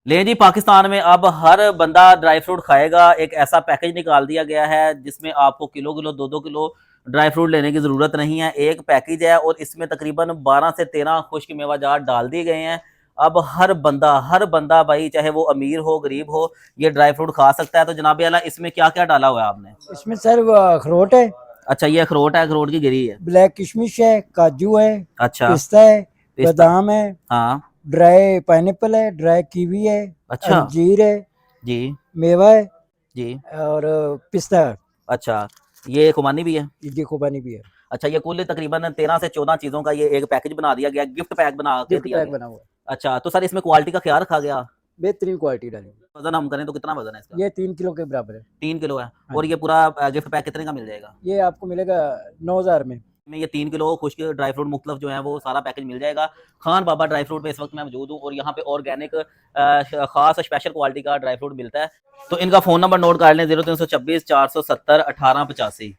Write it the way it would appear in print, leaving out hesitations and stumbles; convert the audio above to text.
ले जी, पाकिस्तान में अब हर बंदा ड्राई फ्रूट खाएगा। एक ऐसा पैकेज निकाल दिया गया है जिसमें आपको kilo kilo 2-2 kilo dry fruit लेने की ज़रूरत नहीं है। एक पैकेज है और इसमें तकरीबन 12 से 13 खुश्क मेवाजात डाल दिए गए हैं। अब हर बंदा भाई, चाहे वो अमीर हो गरीब हो, ये ड्राई फ्रूट खा सकता है। तो जनाब आला, इसमें क्या क्या डाला हुआ है आपने? इसमें सर वो अखरोट है, अच्छा, ये अखरोट है, अखरोट की गिरी है। ब्लैक किशमिश है, काजू है, अच्छा। पिस्ता है, पिस्ता। बादाम है, हाँ। ड्राई पाइनएप्पल है, ड्राई कीवी है, अच्छा। अंजीर है, जी। मेवा है जी। और पिस्ता है। अच्छा, ये खुबानी भी है। ये खुबानी भी है। अच्छा, ये कुल तकरीबन 13 से 14 चीज़ों का ये एक पैकेज बना दिया गया, गिफ्ट पैक बना के गिफ्ट दिया पैक गया। बना हुआ है, अच्छा, तो सर इसमें क्वालिटी का ख्याल रखा गया? बेहतरीन क्वालिटी डाली। वजन हम करें तो कितना वजन है इसका? ये 3 किलो के बराबर है। 3 किलो है। हाँ और जी। ये पूरा गिफ्ट पैक कितने का मिल जाएगा? ये आपको मिलेगा 9,000 में। ये 3 किलो खुश्क ड्राई फ्रूट मुख्तलिफ जो है वो सारा पैकेज मिल जाएगा। खान बाबा ड्राई फ्रूट पे इस वक्त मैं मौजूद हूँ और यहाँ पे ऑर्गेनिक खास स्पेशल क्वालिटी का ड्राई फ्रूट मिलता है। तो इनका फ़ोन नंबर नोट कर लें, 0326 470 1885।